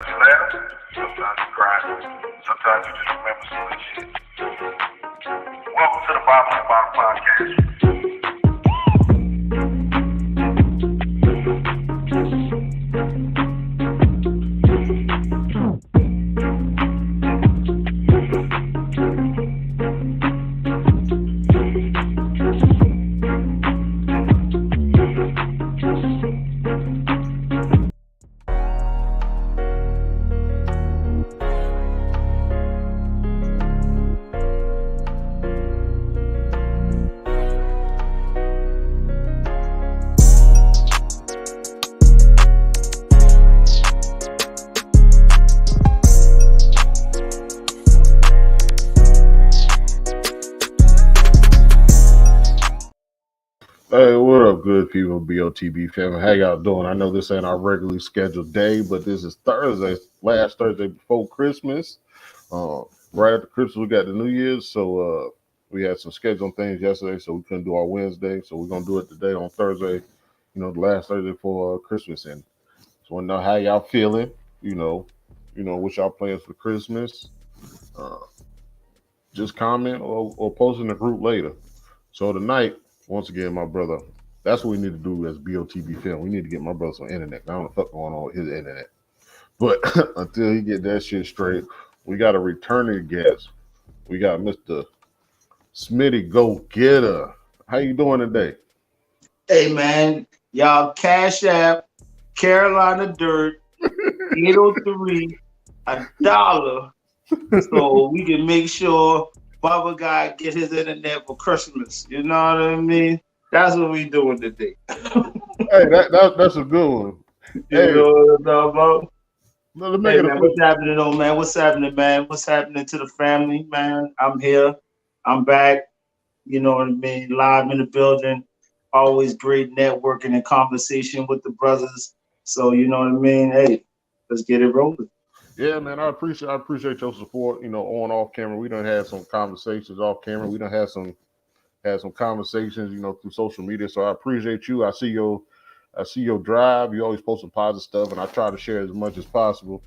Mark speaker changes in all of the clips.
Speaker 1: You laugh, sometimes you cry, sometimes you just remember some good shit. Welcome to the Bottom of the Bottom podcast.
Speaker 2: Hey, what up, good people, BOTB family? How y'all doing? I know this ain't our regularly scheduled day, but this is Thursday, last Thursday before Christmas. Right after Christmas, we got the New Year's, so we had some scheduling things yesterday, so we couldn't do our Wednesday. So we're gonna do it today on Thursday, the last Thursday for Christmas. And so I want to know how y'all feeling. What y'all plans for Christmas. Uh, just comment or post in the group later. So tonight, once again, my brother, that's what we need to do as BOTB film. We need to get my brother some internet. I don't know what the fuck going on with his internet. But until he get that shit straight, we got a returning guest. We got Mr. Smitty Go Getter. How you doing today?
Speaker 3: Hey man, y'all Cash App, Carolina Dirt, 803, $1, so we can make sure Bubba Guy get his internet for Christmas. You know what I mean? That's what we doing today.
Speaker 2: Hey, that's a good one.
Speaker 3: You know what I'm talking about?
Speaker 2: Let's
Speaker 3: Hey man, what's happening though, man? What's happening, man? What's happening to the family, man? I'm here. I'm back. You know what I mean? Live in the building. Always great networking and conversation with the brothers. So you know what I mean? Hey, let's get it rolling.
Speaker 2: Yeah, man, I appreciate your support. On off camera, we done had some conversations off camera. We done had some conversations, through social media. So I appreciate you. I see your drive. You always post some positive stuff, and I try to share as much as possible.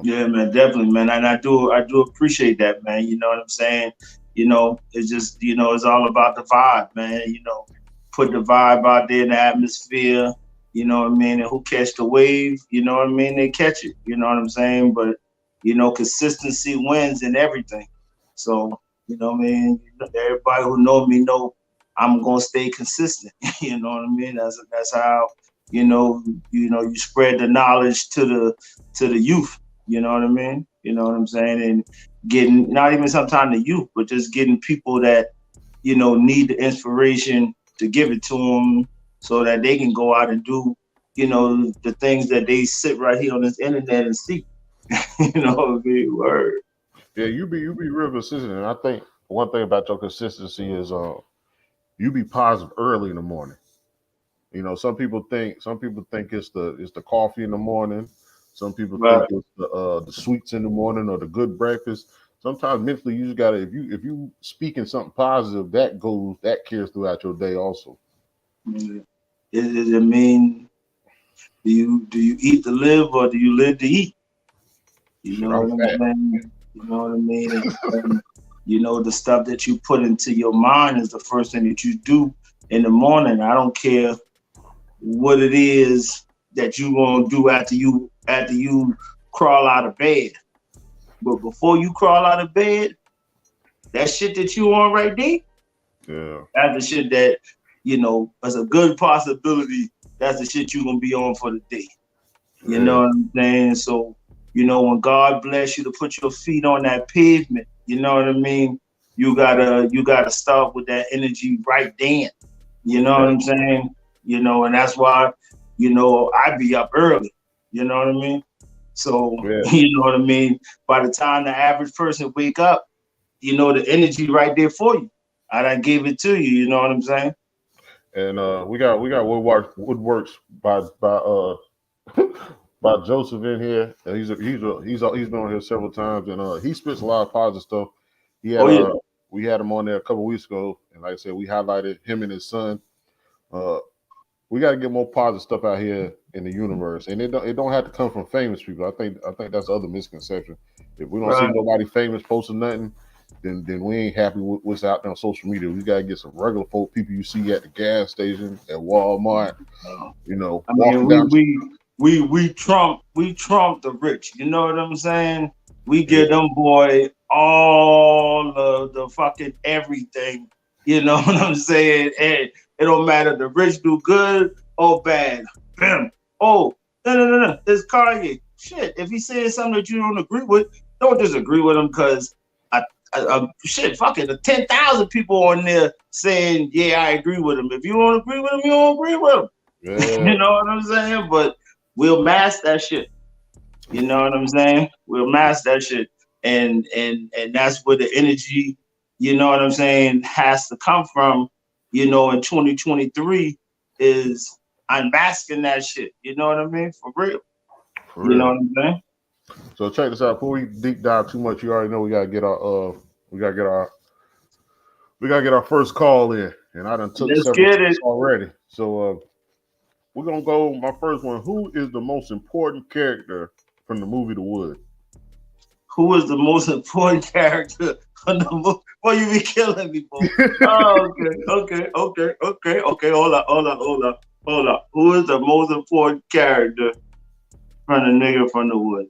Speaker 3: Yeah, man, definitely, man. And I do appreciate that, man. You know what I'm saying? It's just, it's all about the vibe, man. Put the vibe out there in the atmosphere, you know what I mean? And who catch the wave, you know what I mean? They catch it, you know what I'm saying? But, consistency wins in everything. So, you know what I mean? Everybody who know me know I'm gonna stay consistent. You know what I mean? That's how, you spread the knowledge to the youth. You know what I mean? You know what I'm saying? And getting not even sometimes the youth, but just getting people that, need the inspiration to give it to them so that they can go out and do, the things that they sit right here on this internet and see. Big word.
Speaker 2: Yeah, you be real consistent, and I think one thing about your consistency is you be positive early in the morning. Some people think it's the coffee in the morning. Some people
Speaker 3: Right.
Speaker 2: think it's the sweets in the morning or the good breakfast. Sometimes mentally you just gotta if you speaking something positive that carries throughout your day also.
Speaker 3: It mean do you eat to live or do you live to eat? You
Speaker 2: Shit,
Speaker 3: know
Speaker 2: I'm
Speaker 3: what I'm
Speaker 2: fat.
Speaker 3: saying? You know what I mean? And the stuff that you put into your mind is the first thing that you do in the morning. I don't care what it is that you gonna do after you crawl out of bed. But before you crawl out of bed, that shit that you on right there,
Speaker 2: Yeah.
Speaker 3: that's the shit that, is a good possibility. That's the shit you gonna be on for the day. You
Speaker 2: Yeah.
Speaker 3: know what I'm saying? So, when God bless you to put your feet on that pavement, you know what I mean? You gotta start with that energy right then. You know what I'm saying? And that's why, I be up early. You know what I mean? So,
Speaker 2: Yeah.
Speaker 3: you know what I mean? By the time the average person wake up, the energy right there for you. I done gave it to you, you know what I'm saying?
Speaker 2: And we got Woodworks by by Joseph in here. And he's been on here several times, and he spits a lot of positive stuff. He had
Speaker 3: Oh yeah.
Speaker 2: we had him on there a couple weeks ago, and like I said, we highlighted him and his son. Uh, we got to get more positive stuff out here in the universe, and it don't have to come from famous people. I think that's the other misconception. If we don't see nobody famous posting nothing, then we ain't happy with what's out there on social media. We got to get some regular folk, people you see at the gas station, at Walmart, you know.
Speaker 3: I mean, we trump the rich. You know what I'm saying? We give them boy all of the fucking everything. You know what I'm saying? And it don't matter the rich do good or bad. Bam. Oh, no. It's Kanye. Shit. If he says something that you don't agree with, don't disagree with him because shit, fucking the 10,000 people on there saying, yeah, I agree with him. If you don't agree with him, you don't agree with him. Yeah. You know what I'm saying? But we'll mask that shit. You know what I'm saying? We'll mask that shit. And that's where the energy, you know what I'm saying, has to come from, you know, in 2023 is unmasking that shit. You know what I mean? For real. You know what I'm saying?
Speaker 2: So check this out. Before we deep dive too much, you already know we gotta get our first call in. And I done took several already. So we're gonna go my first one. Who is the most important character from the movie The Wood?
Speaker 3: Who is the most important character from the movie? Boy, you be killing me, boy. Oh, okay. Hold up. Who is the most important character from the nigga from The Wood?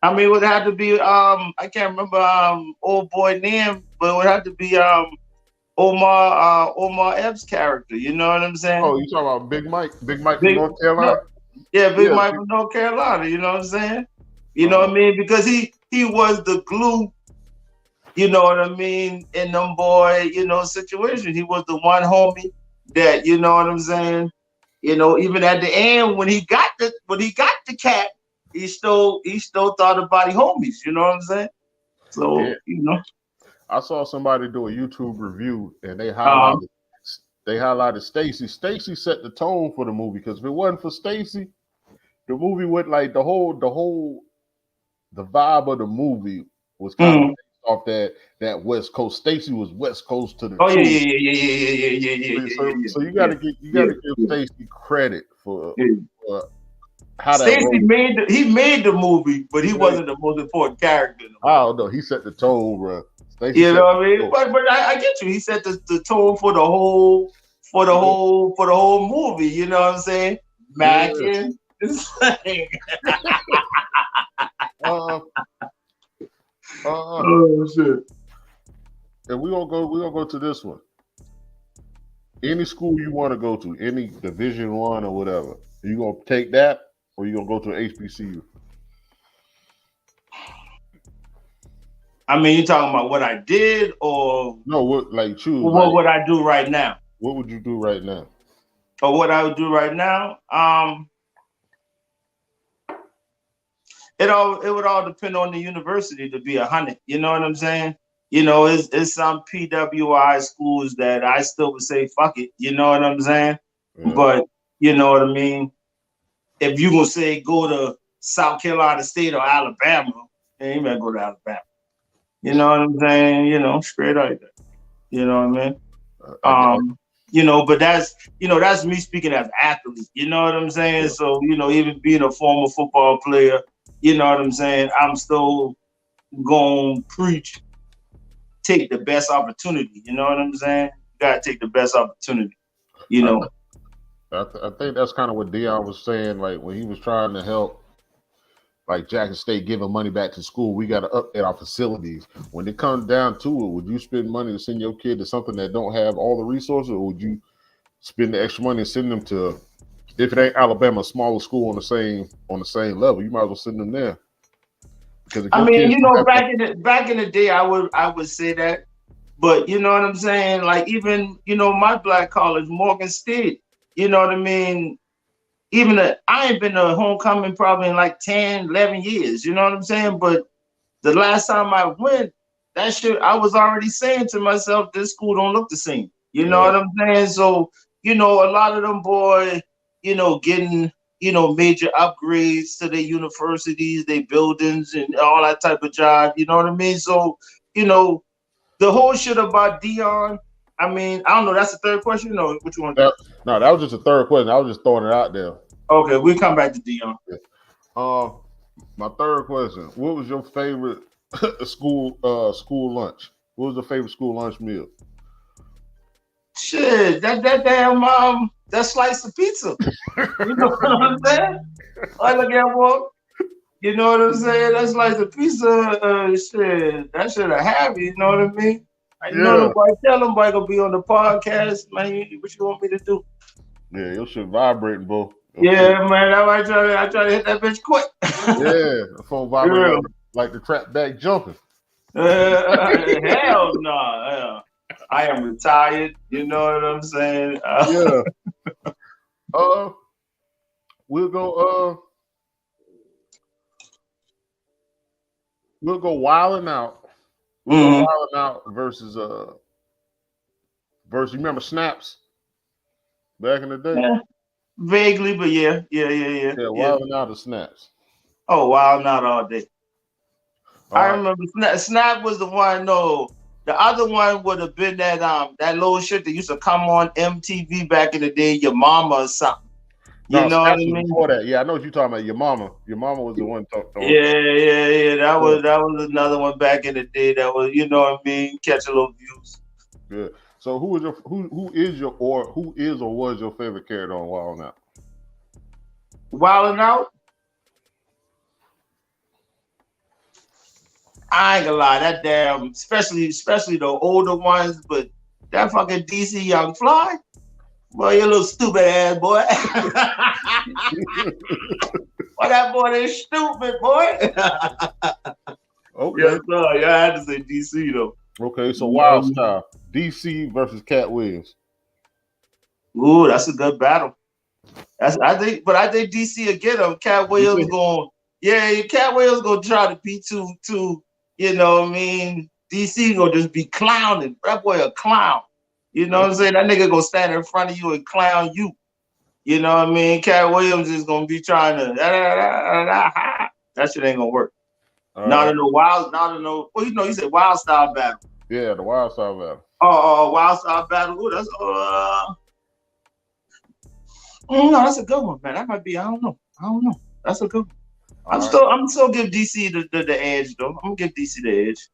Speaker 3: I mean, it would have to be I can't remember old boy name, but it would have to be Omar Epps' character. You know what I'm saying?
Speaker 2: Oh, you talking about Big Mike from North Carolina?
Speaker 3: Big Mike from North Carolina. You know what I'm saying? You know what I mean? Because he was the glue. You know what I mean? In them boy, you know, situation. He was the one homie that, you know what I'm saying? You know, even at the end when he got the cat, he still thought about his homies. You know what I'm saying? So you know.
Speaker 2: I saw somebody do a YouTube review and they highlighted Stacy. Stacy set the tone for the movie because if it wasn't for Stacy, the movie would like the vibe of the movie was kind of based off that West Coast. Stacy was West Coast to the
Speaker 3: truth.
Speaker 2: So you gotta give Stacy credit for how
Speaker 3: Stacy made the movie, but he wasn't the most important character.
Speaker 2: I don't know. He set the tone, bro.
Speaker 3: You know what I mean? But I get you. He set the tone for the whole movie. You know what I'm saying? Mackin. Oh shit.
Speaker 2: And we're gonna go to this one. Any school you want to go to, any Division I or whatever, you gonna take that or you gonna go to an HBCU?
Speaker 3: I mean, you talking about what I did or
Speaker 2: no? What like choose?
Speaker 3: What would I do right now?
Speaker 2: What would you do right now?
Speaker 3: Or what I would do right now? It would all depend on the university, to be 100. You know what I'm saying? You know, it's some PWI schools that I still would say fuck it. You know what I'm saying? Yeah. But you know what I mean. If you gonna say go to South Carolina State or Alabama, then you better go to Alabama. You know what I'm saying? You know, straight like that. You know what I mean? You know, but that's me speaking as an athlete. You know what I'm saying? Yeah. So, you know, even being a former football player, you know what I'm saying? I'm still gonna preach, take the best opportunity. You know what I'm saying? You gotta take the best opportunity. You know.
Speaker 2: I think that's kind of what Dion was saying, like when he was trying to help like Jackson State giving money back to school, we got to update our facilities. When it comes down to it, would you spend money to send your kid to something that don't have all the resources, or would you spend the extra money and send them to, if it ain't Alabama, a smaller school on the same level? You might as well send them there.
Speaker 3: I mean, you know, back in the day, I would say that, but you know what I'm saying? Like even, you know, my black college, Morgan State, you know what I mean? I ain't been to homecoming probably in like 10, 11 years. You know what I'm saying? But the last time I went, that shit, I was already saying to myself, this school don't look the same. You know what I'm saying? So, you know, a lot of them boys, you know, getting, you know, major upgrades to their universities, their buildings and all that type of job. You know what I mean? So, you know, the whole shit about Dion. I mean, I don't know. That's the third question. No, what you want to do?
Speaker 2: No, that was just the third question. I was just throwing it out there.
Speaker 3: Okay, we come back to Dion.
Speaker 2: Yeah. My third question: what was your favorite school lunch? What was the favorite school lunch meal?
Speaker 3: Shit, that damn that slice of pizza. You know what I'm saying? I look at one. You know what I'm saying? That slice of pizza. Shit, that should have happened. You know what I mean? I know nobody tell them gonna be on the podcast, man. What you want me to do?
Speaker 2: Yeah, your shit vibrating, bro.
Speaker 3: Yeah, man. I try to hit that bitch quick.
Speaker 2: Yeah, the phone vibrating like the trap back jumping.
Speaker 3: Hell no. I am retired. You know what I'm saying?
Speaker 2: Yeah. We'll go. We'll go wilding out. We'll go wilding out versus you remember Snaps back in the day?
Speaker 3: Yeah. Vaguely, but yeah.
Speaker 2: Yeah, wilding out of Snaps.
Speaker 3: Oh, wild out all day. I remember Snap was the one. No, the other one would have been that little shit that used to come on MTV back in the day, Your Mama or something. You know what I mean?
Speaker 2: Before that. Yeah, I know what you're talking about. Your mama was the one talking.
Speaker 3: Yeah. That was another one back in the day. That was, you know what I mean, catch a little views.
Speaker 2: Good. So who is or was your favorite character on Wild 'N Out?
Speaker 3: Wild 'N Out? I ain't gonna lie, that damn, especially the older ones, but that fucking DC Young Fly, boy, you little stupid ass boy. Boy, that boy is stupid, boy.
Speaker 2: Okay.
Speaker 3: Yes, sir. Yeah, I had to say DC though.
Speaker 2: Okay, so Wild Style, DC versus Cat Williams.
Speaker 3: Ooh, that's a good battle. I think DC will get him. Cat Williams Cat Williams gonna try to be too. You know what I mean? DC gonna just be clowning. That boy a clown. You know what I'm saying? That nigga gonna stand in front of you and clown you. You know what I mean? Cat Williams is gonna be trying to that shit ain't gonna work. Well, you know, you said Wild Style battle.
Speaker 2: Yeah, the Wild Style battle.
Speaker 3: Wild Style battle. Ooh, that's no, that's a good one, man. That might be. I don't know. That's a good one. I'm still give DC the edge though. I'm gonna give DC the edge.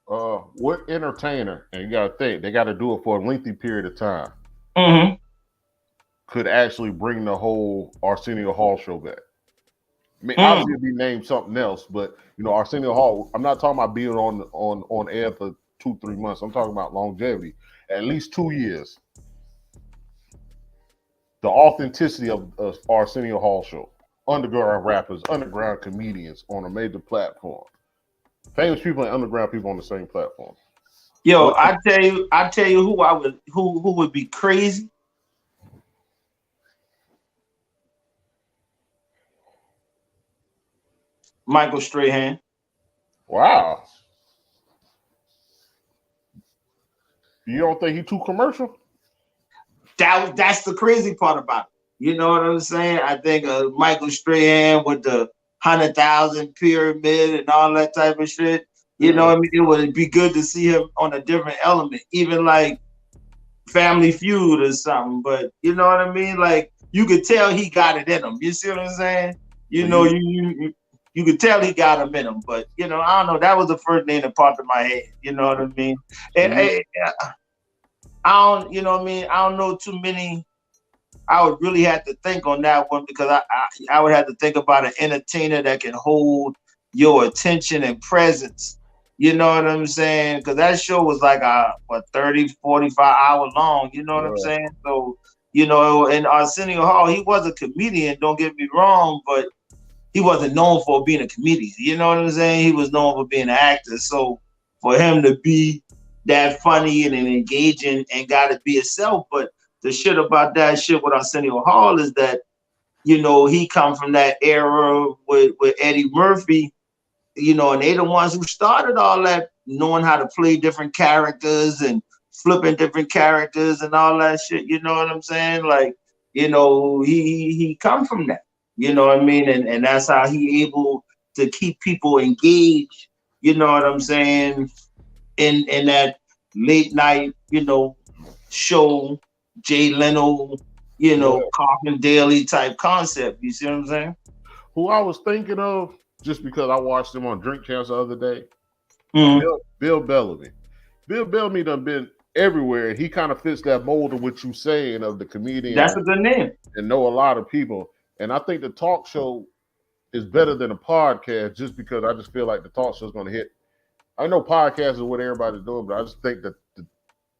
Speaker 2: What entertainer, and you gotta think, they gotta do it for a lengthy period of time, could actually bring the whole Arsenio Hall show back? I mean, obviously it'd be named something else, but you know, Arsenio Hall, I'm not talking about being on air for 2-3 months. I'm talking about longevity, at least 2 years. The authenticity of Arsenio Hall show. Underground rappers, underground comedians on a major platform. Famous people and underground people on the same platform.
Speaker 3: Yo, I tell you who would be crazy. Michael Strahan.
Speaker 2: Wow. You don't think he's too commercial?
Speaker 3: That's the crazy part about it. You know what I'm saying? I think Michael Strahan with the 100,000 pyramid and all that type of shit. You know what I mean? It would be good to see him on a different element, even like Family Feud or something. But you know what I mean? Like you could tell he got it in him. You see what I'm saying? You know, you could tell he got him in him. But you know, I don't know. That was the first name that popped in my head. You know what I mean? And I don't, you know what I mean? I don't know too many. I would really have to think on that one because I would have to think about an entertainer that can hold your attention and presence. You know what I'm saying? Because that show was like 30, 45 hour long. You know what I'm saying? So, you know, and Arsenio Hall, he was a comedian, don't get me wrong, but he wasn't known for being a comedian. You know what I'm saying? He was known for being an actor. So for him to be that funny and engaging and got to be himself, but the shit about that shit with Arsenio Hall is that, you know, he come from that era with Eddie Murphy, you know, and they the ones who started all that, knowing how to play different characters and flipping different characters and all that shit. You know what I'm saying? Like, you know, he come from that. You know what I mean? And that's how he able to keep people engaged. You know what I'm saying? in that late night, show, Jay Leno,
Speaker 2: Yeah.
Speaker 3: Coffin Daily type concept. You see what I'm saying?
Speaker 2: Who I was thinking of, just because I watched him on Drink Champs the other day,
Speaker 3: Mhm.
Speaker 2: Bill Bellamy. Bill Bellamy done been everywhere. He kind of fits that mold of what you saying of the comedian
Speaker 3: That's a good name.
Speaker 2: and know a lot of people. And I think the talk show is better than a podcast, just because I just feel like the talk show is going to hit. I know podcasts is what everybody's doing, but I just think that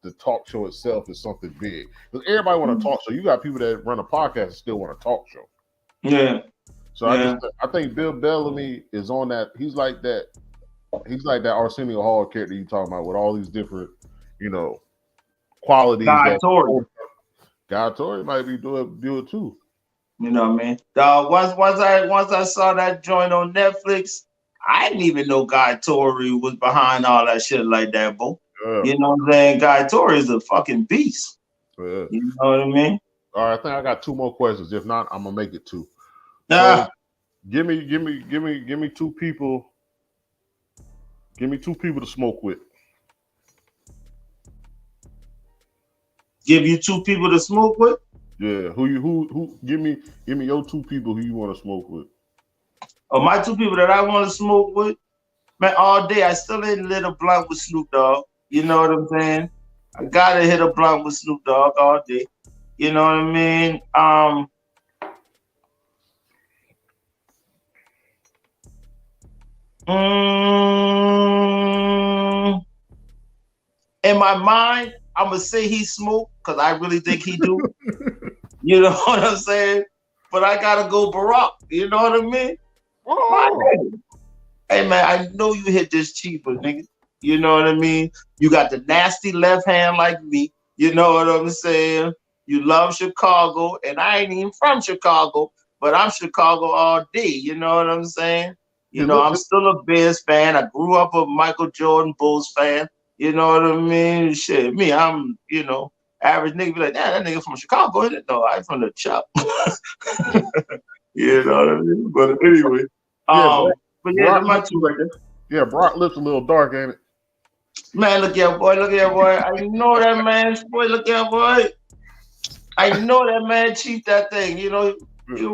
Speaker 2: the talk show itself is something big. Because everybody want a talk show. You got people that run a podcast and still want a talk show.
Speaker 3: Yeah.
Speaker 2: So I think Bill Bellamy is on that. He's like that. He's like that Arsenio Hall character you talking about, with all these different, qualities.
Speaker 3: Guy Torrey.
Speaker 2: Guy Torrey might be do it too.
Speaker 3: You know what I mean? Once I saw that joint on Netflix, I didn't even know Guy Torrey was behind all that shit like that, bro.
Speaker 2: Yeah.
Speaker 3: You know what I'm saying? Guy Torrey is a fucking beast.
Speaker 2: Yeah.
Speaker 3: You know what I mean?
Speaker 2: All right, I think I got 2 more questions. If not, I'm gonna make it 2.
Speaker 3: Ah.
Speaker 2: So give me 2 people. Give me 2 people to smoke with.
Speaker 3: Give you 2 people to smoke with?
Speaker 2: Yeah. Who give me your 2 people who you want to smoke with.
Speaker 3: Oh, my 2 people that I want to smoke with? Man, all day I still ain't lit a blunt with Snoop Dogg. You know what I'm saying? I gotta hit a blunt with Snoop Dogg all day. You know what I mean? In my mind, I'm gonna say he smoked because I really think he do. You know what I'm saying? But I gotta go Barack. You know what I mean?
Speaker 2: Oh.
Speaker 3: Hey man, I know you hit this cheaper, nigga. You know what I mean? You got the nasty left hand like me. You know what I'm saying? You love Chicago, and I ain't even from Chicago, but I'm Chicago all day. You know what I'm saying? I'm still a Bears fan. I grew up a Michael Jordan Bulls fan. You know what I mean? Shit, me, I'm, average nigga be like, that nigga from Chicago, isn't it? No, I'm from the Chop. You know what I mean? But anyway, but yeah, that's my 2 right there.
Speaker 2: Yeah, Brock lips a little dark, ain't it?
Speaker 3: Man, look here, boy. I know that man, boy. Look here, boy. I know that man cheat that thing. You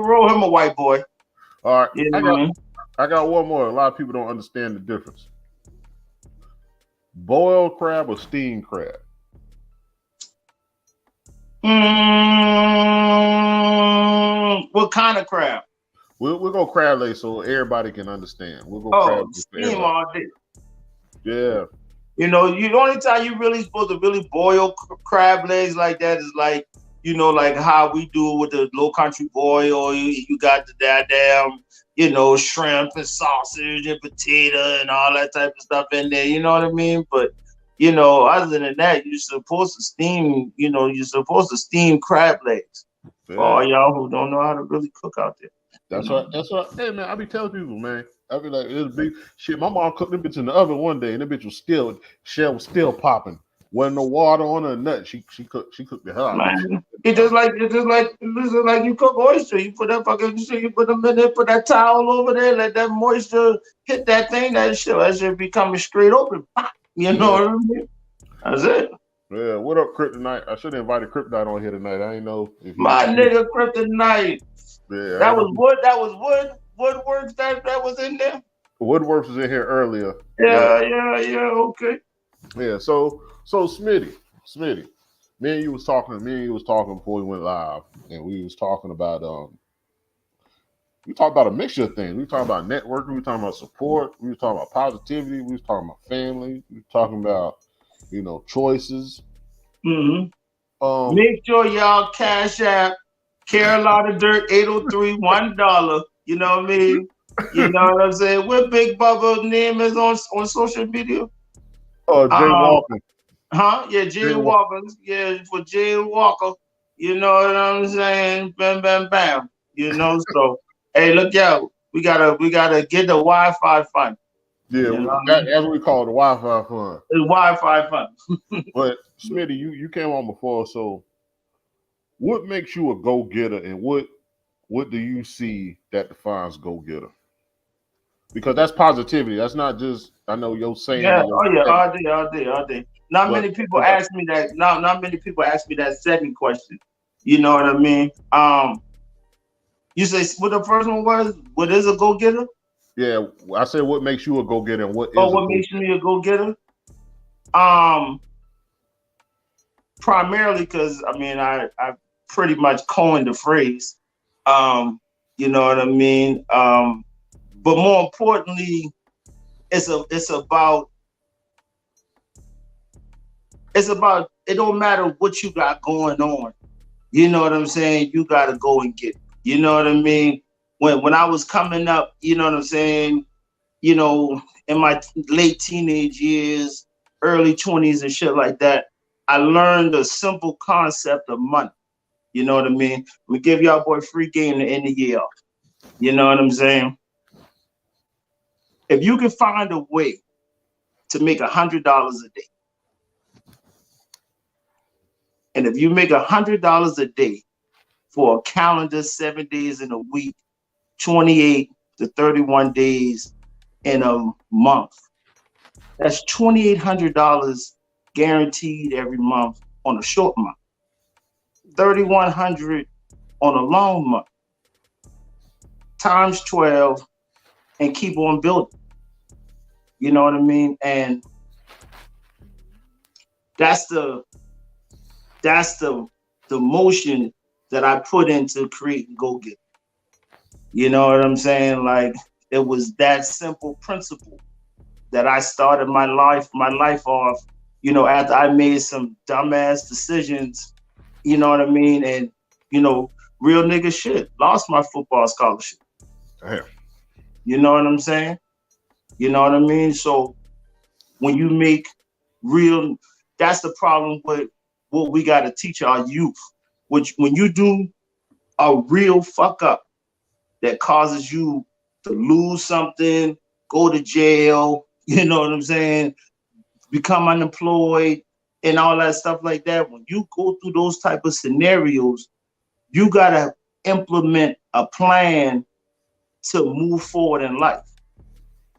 Speaker 3: roll him a white boy.
Speaker 2: All right. I got one more. A lot of people don't understand the difference. Boiled crab or steamed crab?
Speaker 3: What kind of crab?
Speaker 2: We'll go crab legs so everybody can understand. We'll go crab legs.
Speaker 3: Steam all day.
Speaker 2: Yeah.
Speaker 3: The only time you really supposed to really boil crab legs like that is like, like how we do with the Low Country boil. You got the goddamn, shrimp and sausage and potato and all that type of stuff in there. You know what I mean? But, other than that, you're supposed to steam, you're supposed to steam crab legs. Yeah. For all y'all who don't know how to really cook out there.
Speaker 2: That's right. Hey, man, I be telling people, man. I be like, it's big shit. My mom cooked them bitch in the oven one day, and the bitch was shell was still popping. Wasn't no water on her or nothing. She cooked the hell out of it.
Speaker 3: It's just like you cook oyster. You put that fucking shit, you put them in there, put that towel over there, let that moisture hit that thing. That shit be coming straight open. You know what I mean? That's it.
Speaker 2: Yeah, what up, Kryptonite? I should have invited Kryptonite on here tonight. I ain't know if
Speaker 3: my nigga Kryptonite. Yeah, that was wood. That was wood. Woodworks that was in there.
Speaker 2: Woodworks was in here earlier.
Speaker 3: Yeah. Okay.
Speaker 2: Yeah. So Smitty, me and you was talking before we went live, and we was talking about we talked about a mixture of things. We talked about networking. We were talking about support. We were talking about positivity. We was talking about family. We were talking about choices.
Speaker 3: Mm-hmm. Make sure y'all cash app Carolina Dirt 803 $1. You know what I mean? You know what I'm saying? What Big Bubba name is on social media?
Speaker 2: Jay Walker.
Speaker 3: Yeah, Jay Walker. Yeah, for Jay Walker. You know what I'm saying? Bam, bam, bam. So hey, look out. We gotta get the Wi-Fi fund.
Speaker 2: Yeah, that's what we call it, the Wi-Fi fund.
Speaker 3: The Wi-Fi fund.
Speaker 2: But Smitty, you came on before, so what makes you a go-getter, and what do you see that defines go-getter? Because that's positivity. That's not just I know you're saying
Speaker 3: Yeah,
Speaker 2: in your
Speaker 3: oh yeah,
Speaker 2: segment,
Speaker 3: all day. Not
Speaker 2: but
Speaker 3: many people ask me that. Not many people ask me that second question. You know what I mean? You say what the first one was? What is a go getter?
Speaker 2: yeah, I said what makes you a go getter and what
Speaker 3: Or
Speaker 2: is a
Speaker 3: what
Speaker 2: go
Speaker 3: makes me a go getter? Um, Primarily because I mean I pretty much coined the phrase. Um, you know what I mean? But more importantly, it's about it don't matter what you got going on. You know what I'm saying? You gotta go and get it. You know what I mean? When I was coming up, you know what I'm saying, you know, in my late teenage years, early 20s and shit like that, I learned the simple concept of money. You know what I mean? We give y'all boy free game to end the year off. You know what I'm saying? If you can find a way to make $100 a day, and if you make $100 a day for a calendar 7 days in a week, 28 to 31 days in a month, that's $2,800 guaranteed every month on a short month, 3,100 on a long month, times 12, and keep on building. You know what I mean? And that's the that's the motion that I put into creating Go Get. You know what I'm saying? Like it was that simple principle that I started my life off, after I made some dumbass decisions, you know what I mean? And, you know, real nigga shit, lost my football scholarship.
Speaker 2: damn.
Speaker 3: You know what I'm saying? You know what I mean? So when you make real, that's the problem with what we got to teach our youth. Which when you do a real fuck up that causes you to lose something, go to jail, you know what I'm saying, become unemployed and all that stuff like that. When you go through those type of scenarios, you gotta implement a plan to move forward in life.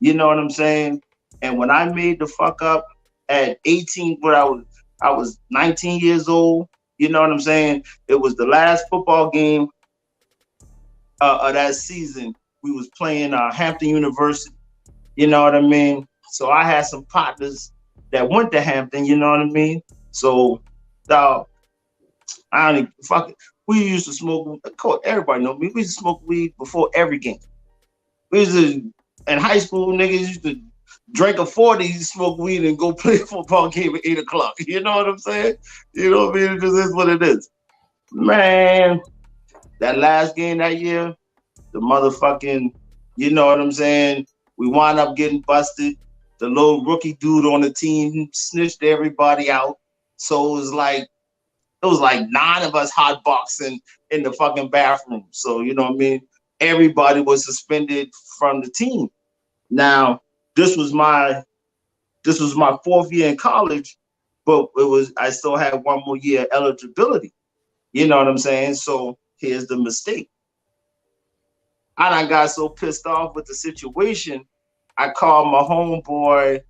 Speaker 3: You know what I'm saying? And when I made the fuck up at 18, but I was 19 years old, you know what I'm saying? It was the last football game of that season. We was playing Hampton University, you know what I mean? So I had some partners that went to Hampton, you know what I mean? So dog, I don't even, fuck it. We used to smoke, of course, everybody know me. We used to smoke weed before every game. We used to, in high school, niggas used to drink a 40, smoke weed, and go play a football game at 8 o'clock. You know what I'm saying? You know what I mean? It just is what it is. Man, that last game that year, the motherfucking, you know what I'm saying? We wound up getting busted. The little rookie dude on the team snitched everybody out. So it was like 9 of us hot boxing in the fucking bathroom. So you know what I mean? Everybody was suspended from the team. Now, this was my fourth year in college, but I still had one more year eligibility. You know what I'm saying? So here's the mistake. I got so pissed off with the situation, I called my homeboy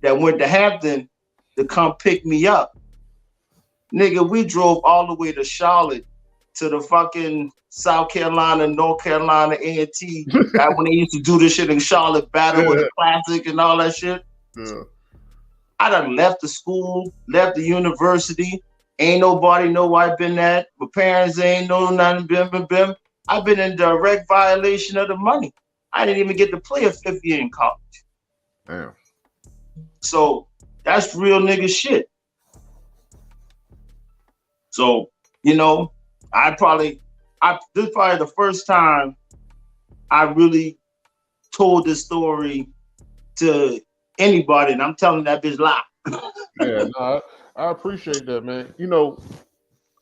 Speaker 3: that went to Hampton to come pick me up. Nigga, we drove all the way to Charlotte to the fucking South Carolina, North Carolina A&T. Back when they used to do this shit in Charlotte, Battle with the Classic and all that shit.
Speaker 2: Yeah.
Speaker 3: I done left the school, left the university. Ain't nobody know where I've been at. My parents ain't know nothing. Bim. I've been in direct violation of the money. I didn't even get to play a fifth year in college.
Speaker 2: Damn.
Speaker 3: So that's real nigga shit. So, you know, this is probably the first time I really told this story to anybody, and I'm telling that bitch lie.
Speaker 2: Yeah, no, I appreciate that, man. You know,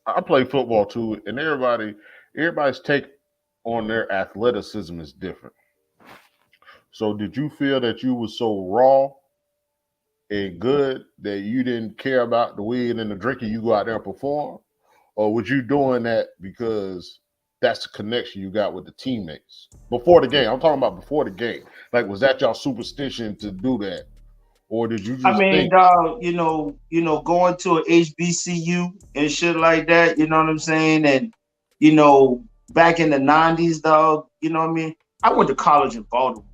Speaker 2: I play football too, and everybody's take on their athleticism is different. So did you feel that you were so raw and good that you didn't care about the weed and the drinking, you go out there and perform? Or was you doing that because that's the connection you got with the teammates before the game. I'm talking about before the game. Like, was that y'all superstition to do that, or did you just think?
Speaker 3: dog, going to a HBCU and shit like that, you know what I'm saying? And back in the 90s, dog, you know what I mean? I went to college in Baltimore.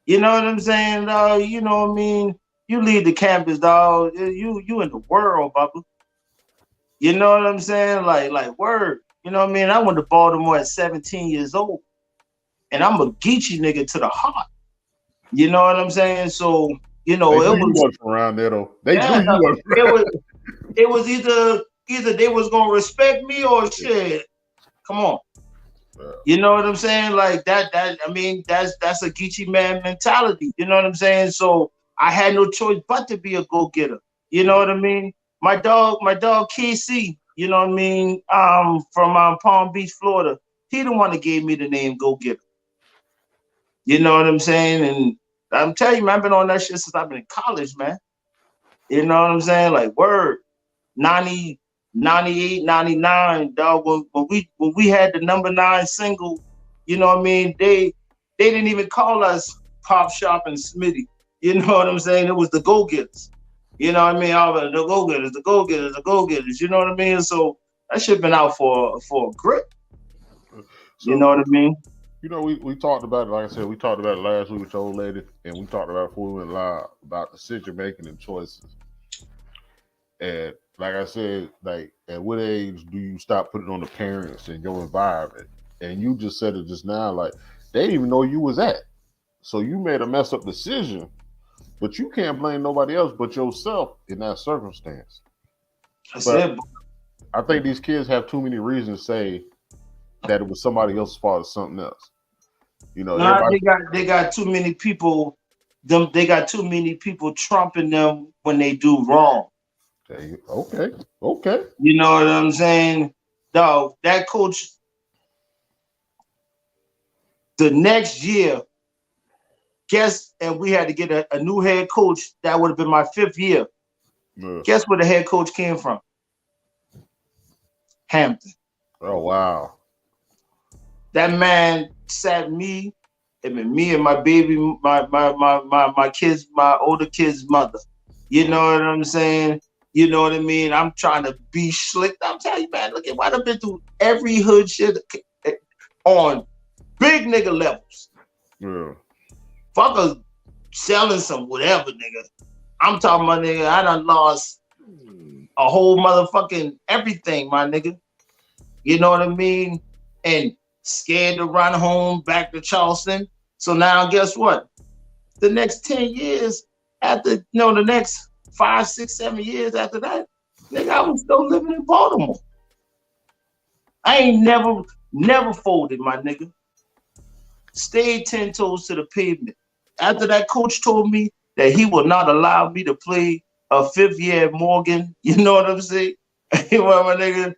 Speaker 3: You know what I'm saying, dog? You know what I mean? You leave the campus, dog. You in the world, Bubba. You know what I'm saying? Like word. You know what I mean? I went to Baltimore at 17 years old, and I'm a Geechee nigga to the heart. You know what I'm saying? So
Speaker 2: They knew you wasn't around there though. They knew you wasn't.
Speaker 3: It was either they was gonna respect me or shit. Come on. You know what I'm saying? Like that I mean, that's a Geechee man mentality. You know what I'm saying? So I had no choice but to be a go-getter. You know what I mean? My dog KC, you know what I mean? From Palm Beach, Florida. He the one that gave me the name Go-Getter. You know what I'm saying? And I'm telling you, man, I've been on that shit since I've been in college, man. You know what I'm saying? Like word. 90, 98, 99, dog. When we had the number 9 single, you know what I mean? They didn't even call us Pop Shop and Smitty. You know what I'm saying? It was the Go-Getters. You know what I mean? All the Go-Getters, the Go-Getters, the Go-Getters. You know what I mean? So that shit been out for a grip. You know what I mean?
Speaker 2: You know, we talked about it, like I said, we talked about it last week with your old lady, and we talked about it before we went live about decision making and choices. And like I said, like at what age do you stop putting on the parents and your environment? And you just said it just now, like they didn't even know you was at. So you made a messed up decision, but you can't blame nobody else but yourself in that circumstance. I think these kids have too many reasons to say that it was somebody else's fault or something else. You know,
Speaker 3: they got too many people. They got too many people trumping them when they do wrong.
Speaker 2: Okay.
Speaker 3: You know what I'm saying? Dog, that coach, the next year, and we had to get a new head coach. That would have been my 5th year. Yeah. Guess where the head coach came from? Hampton.
Speaker 2: Oh, wow.
Speaker 3: That man sat me and my baby, my kids, my older kid's mother. You know what I'm saying? You know what I mean? I'm trying to be slick. I'm telling you, man, look at what I've been through every hood shit on big nigga levels.
Speaker 2: Yeah.
Speaker 3: Fuckers selling some whatever, nigga. I'm talking about, nigga, I done lost a whole motherfucking everything, my nigga. You know what I mean? And scared to run home back to Charleston. So now guess what? The next 10 years after, the next 5, 6, 7 years after that, nigga, I was still living in Baltimore. I ain't never folded, my nigga. Stayed 10 toes to the pavement. After that coach told me that he will not allow me to play a 5th year at Morgan, you know what I'm saying? Well, my nigga,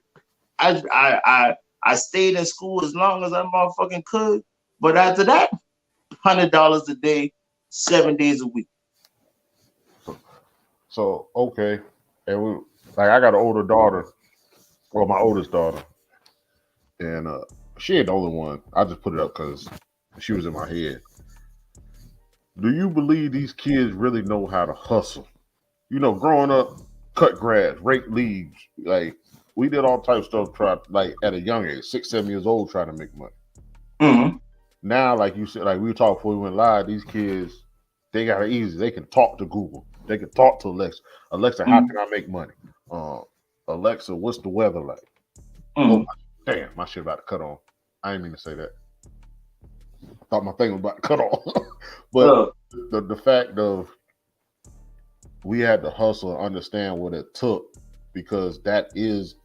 Speaker 3: I stayed in school as long as I motherfucking could. But after that, $100 a day, 7 days a week.
Speaker 2: So okay, and I got an older daughter, well, my oldest daughter, and she ain't the only one. I just put it up because she was in my head. Do you believe these kids really know how to hustle? You know, growing up, cut grass, rake leaves, like we did all types of stuff. At a young age, 6, 7 years old, trying to make money.
Speaker 3: Mm-hmm.
Speaker 2: Now, like you said, like we were talking before we went live, these kids, they got it easy. They can talk to Google. They can talk to Alexa. Alexa, how can I make money? Alexa, what's the weather like? Oh, damn, my shit about to cut on. I didn't mean to say that. I thought my thing was about to cut off. But the fact of we had to hustle and understand what it took, because that is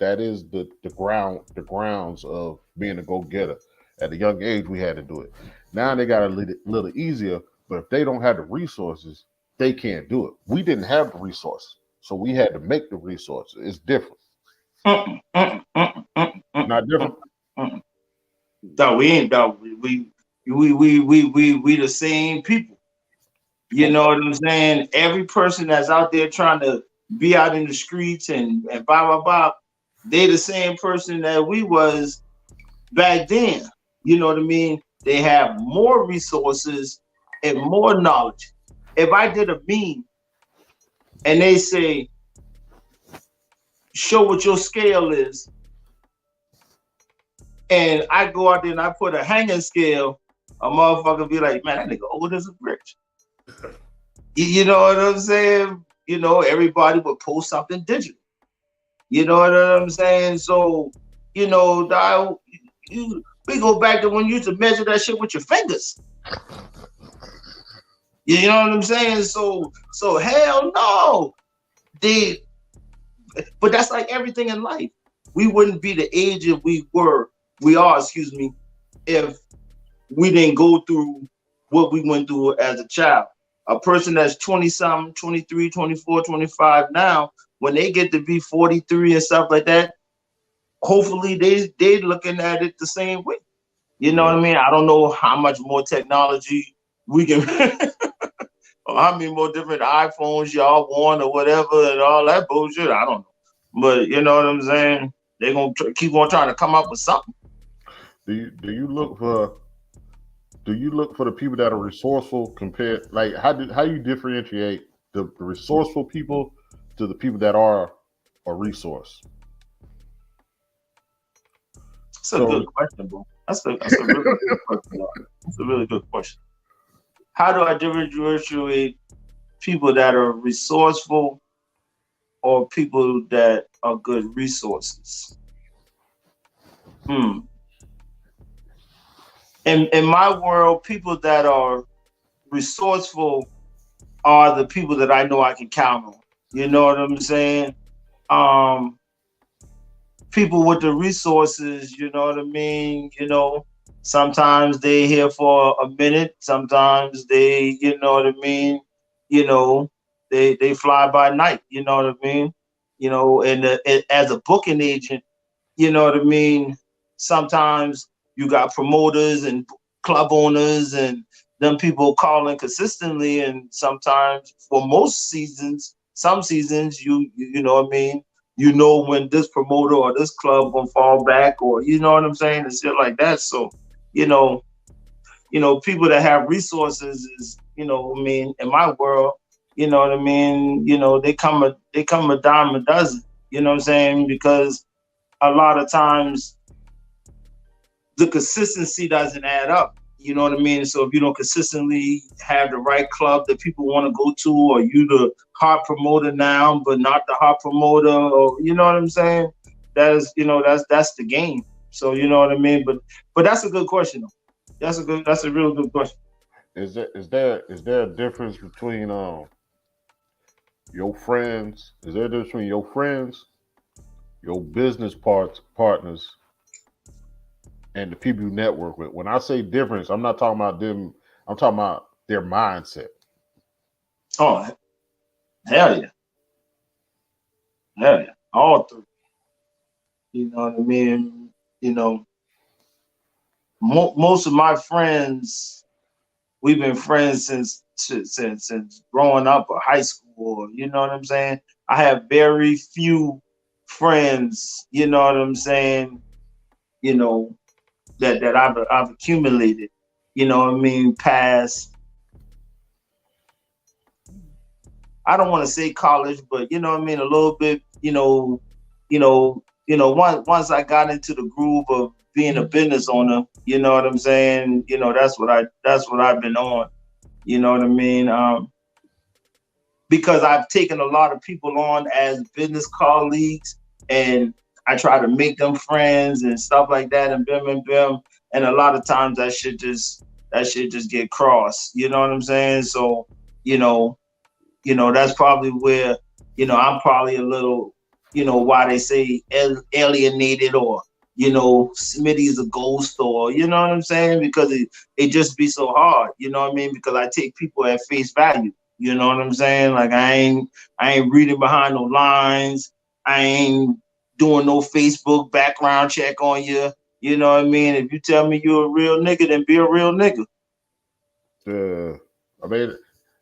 Speaker 2: the grounds of being a go-getter. At a young age, we had to do it. Now they got a little easier, but if they don't have the resources, they can't do it. We didn't have the resources, so we had to make the resources. It's different. Not different.
Speaker 3: No, we ain't. No, we the same people. You know what I'm saying? Every person that's out there trying to be out in the streets and blah blah blah, they the same person that we was Back then, you know what I mean? They have more resources and more knowledge. If I did a meme and they say, show what your scale is, and I go out there and I put a hanging scale, a motherfucker be like, man, that nigga old as a brick. You know what I'm saying? You know, everybody would post something digital. You know what I'm saying? So, you know, we go back to when you used to measure that shit with your fingers. You know what I'm saying? So hell no. But that's like everything in life. We wouldn't be the age if we are, excuse me, if we didn't go through what we went through as a child. A person that's 20 something, 23, 24, 25 now, when they get to be 43 and stuff like that, hopefully they looking at it the same way. You know what I mean? I don't know how much more technology we can or how many more different iPhones y'all want or whatever and all that bullshit. I don't know. But you know what I'm saying? They're gonna keep on trying to come up with something.
Speaker 2: Do you look for the people that are resourceful compared, like how you differentiate the resourceful people to the people that are a resource?
Speaker 3: That's a good question, bro. That's a really good question. That's a really good question. How do I differentiate people that are resourceful or people that are good resources? In my world, people that are resourceful are the people that I know I can count on. You know what I'm saying? People with the resources, you know what I mean? You know, sometimes they here for a minute, sometimes they, you know what I mean? You know, they fly by night, you know what I mean? You know, and as a booking agent, you know what I mean? Sometimes you got promoters and club owners and them people calling consistently, and sometimes for most seasons, some seasons you know what I mean, you know when this promoter or this club gonna fall back, or you know what I'm saying, and shit like that. So, you know, people that have resources is, you know, I mean, in my world, you know what I mean, you know, they come a dime a dozen, you know what I'm saying, because a lot of times the consistency doesn't add up. You know what I mean? So if you don't consistently have the right club that people want to go to, or you the hot promoter now, but not the hot promoter, or you know what I'm saying? That's, you know, that's the game. So you know what I mean? But that's a good question though. That's a real good question.
Speaker 2: Is there a difference between your friends? Is there a difference between your friends, your business partners, and the people you network with? When I say difference, I'm not talking about them. I'm talking about their mindset.
Speaker 3: Oh, hell yeah, all three. You know what I mean? You know, most of my friends, we've been friends since growing up or high school. You know what I'm saying? I have very few friends. You know what I'm saying? You know that I've accumulated. You know what I mean? Past, I don't want to say college, but you know what I mean, a little bit. Once I got into the groove of being a business owner, you know what I'm saying. You know, that's what I've been on. You know what I mean? Because I've taken a lot of people on as business colleagues, and I try to make them friends and stuff like that, and bim. And a lot of times that shit just get crossed. You know what I'm saying? So, you know, that's probably where, you know, I'm probably a little, you know, why they say alienated, or, you know, Smitty's a ghost, or, you know what I'm saying? Because it just be so hard, you know what I mean? Because I take people at face value, you know what I'm saying? Like I ain't reading behind no lines. I ain't doing no Facebook background check on you. You know what I mean? If you tell me you're a real nigga, then be a real nigga.
Speaker 2: I mean,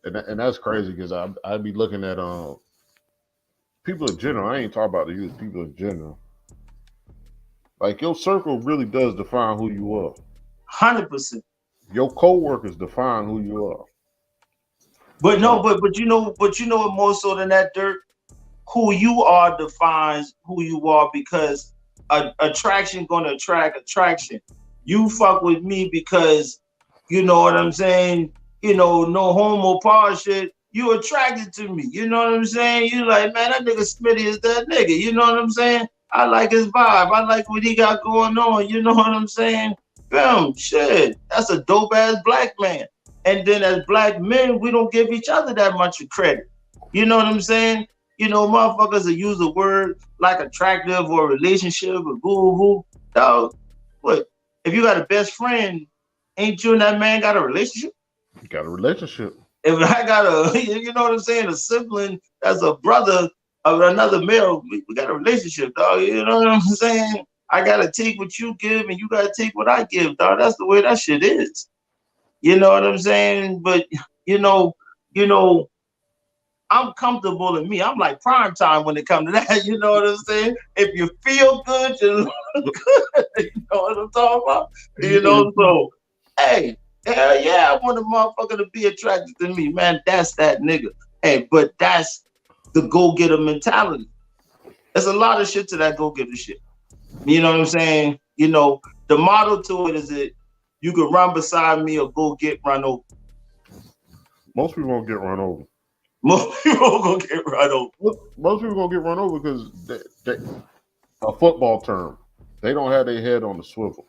Speaker 2: and that's crazy because I'd be looking at people in general. I ain't talking about the youth, people in general. Like your circle really does define who you are.
Speaker 3: 100%.
Speaker 2: Your coworkers define who you are.
Speaker 3: But no, but you know what more so than that, Dirt? Who you are defines who you are, because attraction gonna attract attraction. You fuck with me because you know what I'm saying. You know, no homo power shit. You attracted to me. You know what I'm saying. You like, man, that nigga Smitty is that nigga. You know what I'm saying. I like his vibe. I like what he got going on. You know what I'm saying. Boom, shit. That's a dope ass black man. And then as black men, we don't give each other that much credit. You know what I'm saying? You know, motherfuckers that use a word like attractive or relationship or boo-hoo. Dog, what? If you got a best friend, ain't you and that man got a relationship?
Speaker 2: You got a relationship.
Speaker 3: If I got a, you know what I'm saying, a sibling that's a brother of another male, we got a relationship, dog. You know what I'm saying? I gotta take what you give and you gotta take what I give, dog. That's the way that shit is. You know what I'm saying? But you know, I'm comfortable in me. I'm like prime time when it comes to that. You know what I'm saying? If you feel good, you look good. You know what I'm talking about? You know, so hey, hell yeah, I want a motherfucker to be attracted to me, man. That's that nigga. Hey, but that's the go-getter mentality. There's a lot of shit to that go-getter shit. You know what I'm saying? You know, the motto to it is that you could run beside me or go get run over.
Speaker 2: Most people won't get run over.
Speaker 3: Most people gonna get run over.
Speaker 2: Most people gonna get run over because they, a football term, they don't have their head on the swivel.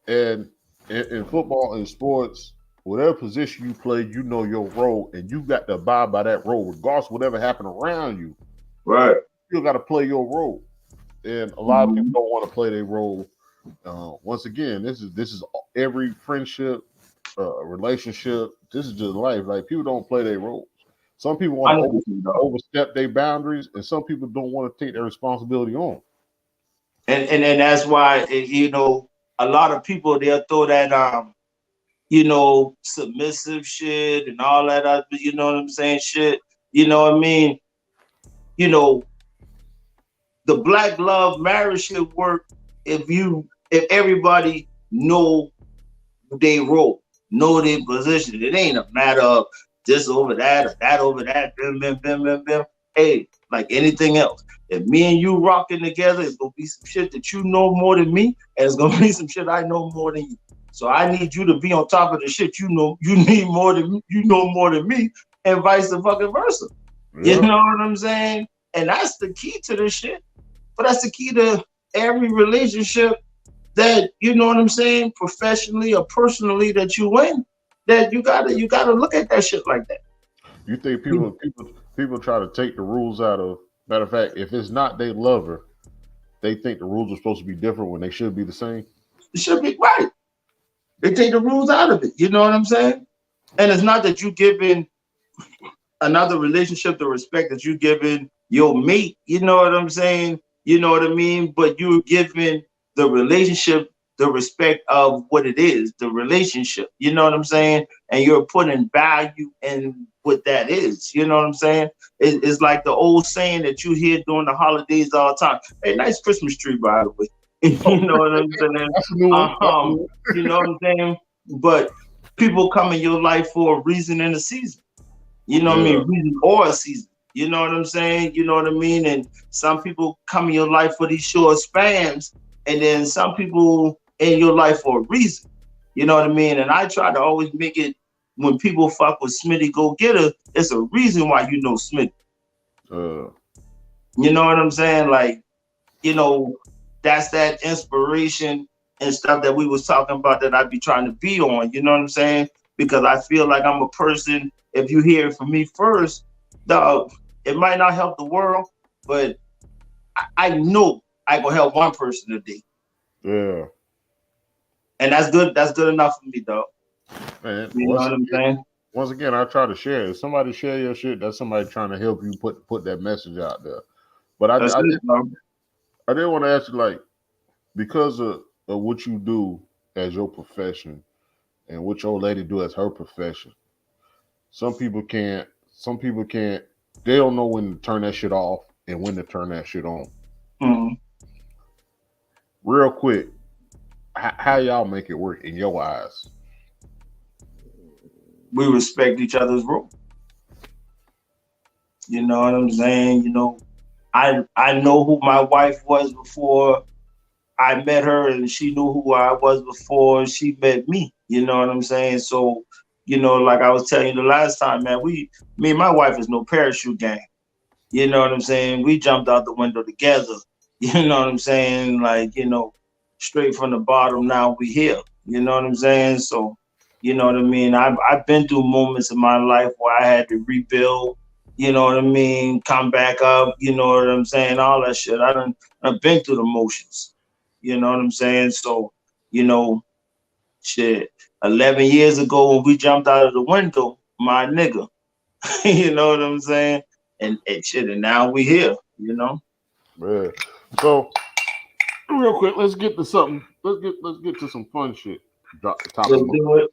Speaker 2: And in football and sports, whatever position you play, you know your role, and you got to abide by that role, regardless of whatever happened around you.
Speaker 3: Right.
Speaker 2: You got to play your role, and a lot of people don't want to play their role. Once again, this is every friendship, relationship. This is just life. Like people don't play their roles. Some people want to overstep their boundaries, and some people don't want to take their responsibility on.
Speaker 3: And that's why you know a lot of people they'll throw that you know submissive shit and all that other, you know what I'm saying, shit. You know what I mean? You know, the black love marriage should work if everybody know their role, know their position. It ain't a matter of this over that or that over that. Bim, bim, bim, bim, bim. Hey, like anything else. If me and you rocking together, it's gonna be some shit that you know more than me, and it's gonna be some shit I know more than you. So I need you to be on top of the shit you know more than me, and vice versa. Yeah. You know what I'm saying? And that's the key to this shit. But that's the key to every relationship that, you know what I'm saying, professionally or personally that you win, that you gotta look at that shit like that.
Speaker 2: You think people try to take the rules out of, matter of fact, if it's not their lover, they think the rules are supposed to be different when they should be the same?
Speaker 3: It should be right. They take the rules out of it. You know what I'm saying? And it's not that you giving another relationship the respect that you giving your mate. You know what I'm saying? You know what I mean? But you're giving the relationship the respect of what it is, the relationship. You know what I'm saying? And you're putting value in what that is. You know what I'm saying? It's like the old saying that you hear during the holidays all the time. Hey, nice Christmas tree, by the way. You know what I'm saying? You know what I'm saying? But people come in your life for a reason and a season. You know what I mean? Reason or a season. You know what I'm saying? You know what I mean? And some people come in your life for these short spans, and then some people in your life for a reason. You know what I mean? And I try to always make it when people fuck with Smitty Go Getter, it's a reason why you know Smitty. You know what I'm saying? Like, you know, that's that inspiration and stuff that we was talking about that I'd be trying to be on. You know what I'm saying? Because I feel like I'm a person, if you hear it from me first, dog, it might not help the world, but I know I gonna help one person a day.
Speaker 2: Yeah.
Speaker 3: And that's good. That's good enough for me, dog.
Speaker 2: Man,
Speaker 3: you know what I'm saying?
Speaker 2: Once again, I try to share. If somebody share your shit, that's somebody trying to help you put that message out there. But I did want to ask you, like, because of what you do as your profession and what your lady do as her profession, some people can't, they don't know when to turn that shit off and when to turn that shit on.
Speaker 3: Mm-hmm.
Speaker 2: Real quick, how y'all make it work in your eyes?
Speaker 3: We respect each other's role. You know what I'm saying? You know, I know who my wife was before I met her, and she knew who I was before she met me. You know what I'm saying? So, you know, like I was telling you the last time, man, me and my wife is no parachute gang. You know what I'm saying? We jumped out the window together. You know what I'm saying? Like, you know, straight from the bottom, now we here. You know what I'm saying? So, you know what I mean? I've been through moments in my life where I had to rebuild, you know what I mean, come back up, you know what I'm saying, all that shit. I've been through the motions. You know what I'm saying? So, you know, shit, 11 years ago when we jumped out of the window, my nigga, you know what I'm saying? And shit, and now we here, you know?
Speaker 2: Man. So real quick, let's get to something. Let's get to some fun shit. Drop the top
Speaker 3: Let's
Speaker 2: of my
Speaker 3: do it.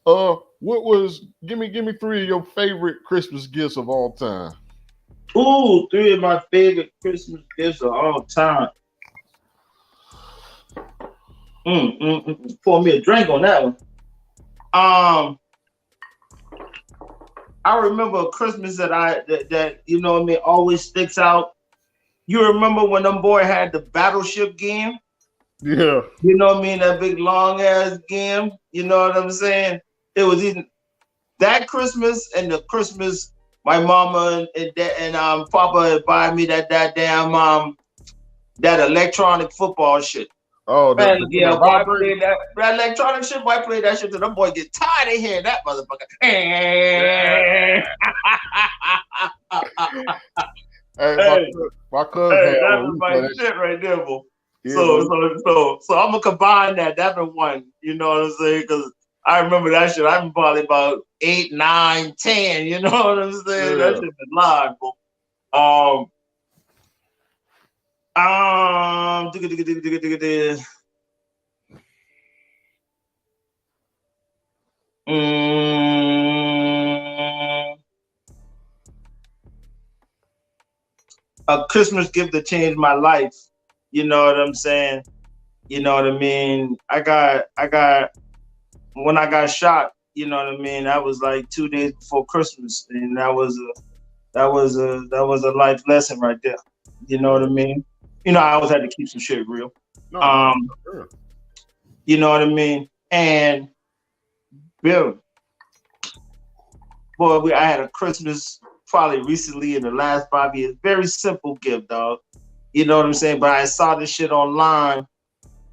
Speaker 2: what was give me 3 of your favorite Christmas gifts of all time?
Speaker 3: Ooh, 3 of my favorite Christmas gifts of all time. Pour me a drink on that one. I remember a Christmas that you know what I mean always sticks out. You remember when them boy had the battleship game?
Speaker 2: Yeah.
Speaker 3: You know what I mean? That big long ass game. You know what I'm saying? It was even that Christmas and the Christmas my mama and Papa had buy me that damn that electronic football shit.
Speaker 2: Oh,
Speaker 3: Man, yeah, boy
Speaker 2: vibrator?
Speaker 3: play that electronic shit. Boy play that shit till them boy get tired of hearing that motherfucker.
Speaker 2: Hey, my cousin had
Speaker 3: that
Speaker 2: one.
Speaker 3: was
Speaker 2: We
Speaker 3: my
Speaker 2: play that
Speaker 3: shit right there, boy.
Speaker 2: Yeah,
Speaker 3: So I'm gonna combine that. That's been one. You know what I'm saying? Because I remember that shit. I'm probably about 8, 9, 10. You know what I'm saying?
Speaker 2: Yeah.
Speaker 3: That shit been live, boy. A Christmas gift that changed my life. You know what I'm saying? You know what I mean? I got when I got shot, you know what I mean? That was like 2 days before Christmas. And that was a life lesson right there. You know what I mean? You know, I always had to keep some shit real.
Speaker 2: Sure.
Speaker 3: You know what I mean? And Bill, boy, I had a Christmas probably recently in the last 5 years. Very simple gift, dog. You know what I'm saying? But I saw this shit online,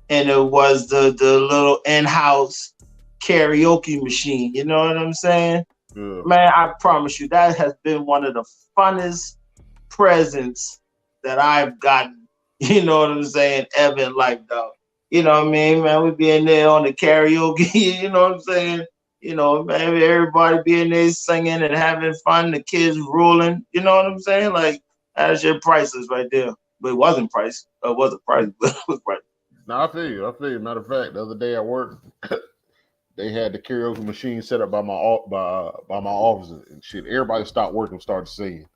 Speaker 3: and it was the little in-house karaoke machine. You know what I'm saying?
Speaker 2: Yeah.
Speaker 3: Man, I promise you, that has been one of the funnest presents that I've gotten. You know what I'm saying? Ever in life, dog. You know what I mean, man? We be in there on the karaoke. You know what I'm saying? You know, man, everybody be in there singing and having fun. The kids ruling. You know what I'm saying? Like, that's your prices right there. But it wasn't price. It wasn't price, but it was price.
Speaker 2: No, I feel you. Matter of fact, the other day at work, they had the karaoke machine set up by my office and shit. Everybody stopped working and started singing.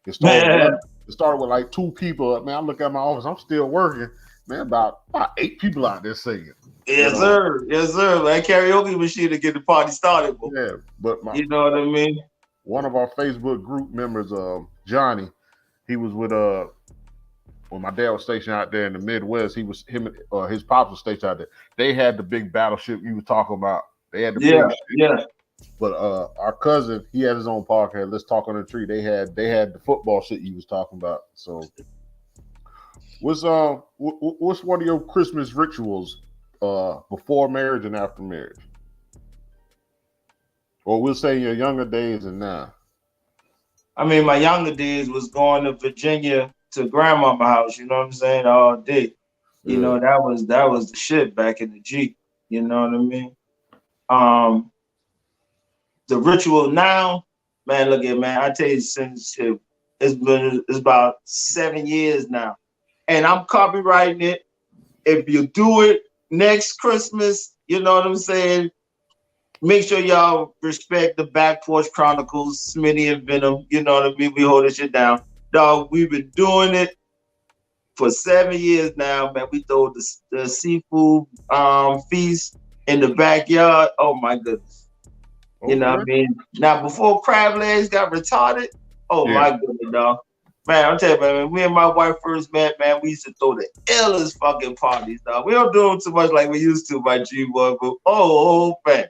Speaker 2: It started with like 2 people. Man, I look at my office. I'm still working. Man, about 8 people out there singing.
Speaker 3: Yes, sir. Yes, sir. That karaoke machine to get the party started. Boy.
Speaker 2: Yeah, but
Speaker 3: you know what I mean?
Speaker 2: One of our Facebook group members, Johnny, he was with when my dad was stationed out there in the Midwest. His pops was stationed out there. They had the big battleship you were talking about. They had the big ship.
Speaker 3: Yeah.
Speaker 2: But our cousin, he had his own podcast. Let's Talk on the Tree. They had the football shit you was talking about. So, what's one of your Christmas rituals before marriage and after marriage? Or we'll say your younger days and now.
Speaker 3: I mean, my younger days was going to Virginia to grandmama's house. You know what I'm saying? All day. You know, that was the shit back in the Jeep. You know what I mean? The ritual now, man, look at man. I tell you, since it's about 7 years now, and I'm copywriting it. If you do it next Christmas, you know what I'm saying. Make sure y'all respect the Back Porch Chronicles, Smitty and Venom. You know what I mean. We hold this shit down, dog. We've been doing it for 7 years now, man. We throw the seafood feast in the backyard. Oh my goodness. You know what I mean? Now before crab legs got retarded, my goodness, dog. Man, I'm telling you, man, when me and my wife first met, man, we used to throw the illest fucking parties, dog. We don't do them too much like we used to, my G-boy, but man.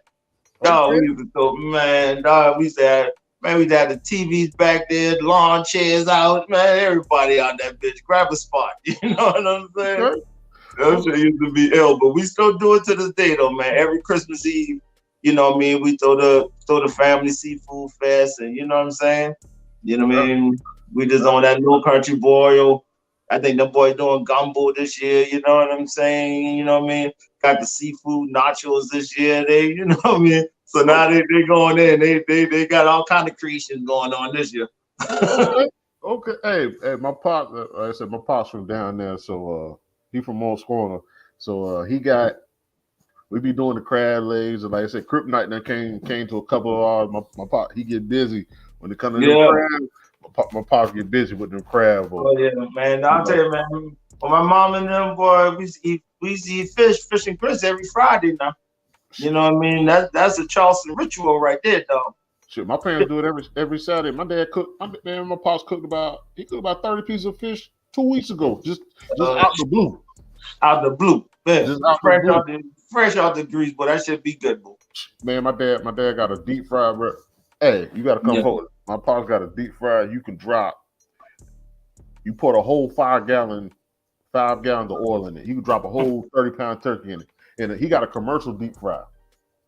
Speaker 3: Dog, we used to throw, man, dog, we used to have the TVs back there, lawn chairs out, man, everybody on that bitch. Grab a spot, you know what I'm saying?
Speaker 2: Okay.
Speaker 3: That shit used to be ill, but we still do it to this day, though, man. Every Christmas Eve, you know what I mean, we throw the family seafood fest, and you know what I'm saying? You know what I mean? We just on that Low Country boil. I think the boy doing gumbo this year, you know what I'm saying? You know what I mean? Got the seafood nachos this year. They, you know what I mean? So now they going in. They got all kind of creations going on this year.
Speaker 2: Okay. Hey, my pop, like I said, my pop's from down there, so he from Mons Corner. So we be doing the crab legs, and like I said, Crip Night now came to a couple of ours. My pop, he get busy when it comes to them crabs. My pops get busy with them crab.
Speaker 3: Oh yeah, man. I'll tell you, man. When my mom and them boy, we used to eat fish and grits every Friday now. You know what I mean? That's a Charleston ritual right there, dog.
Speaker 2: Shit, my parents do it every Saturday. My dad cooked. My pops cooked about 30 pieces of fish 2 weeks ago. Just out the blue.
Speaker 3: Out the blue. Man,
Speaker 2: just out the blue.
Speaker 3: Fresh out the grease, but that should be good, bro.
Speaker 2: Man, my dad got a deep fried. Hey, you got to come hold it. My pops got a deep fryer. You can drop. You put a whole 5 gallons of oil in it. You can drop a whole 30-pound turkey in it. And he got a commercial deep fryer.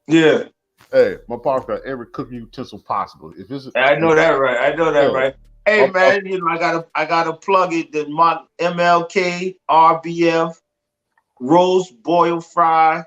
Speaker 3: Yeah.
Speaker 2: Hey, my pops got every cooking utensil possible.
Speaker 3: I know that right. Hey man, you know I gotta plug it. The MLK RBF roast boil fry,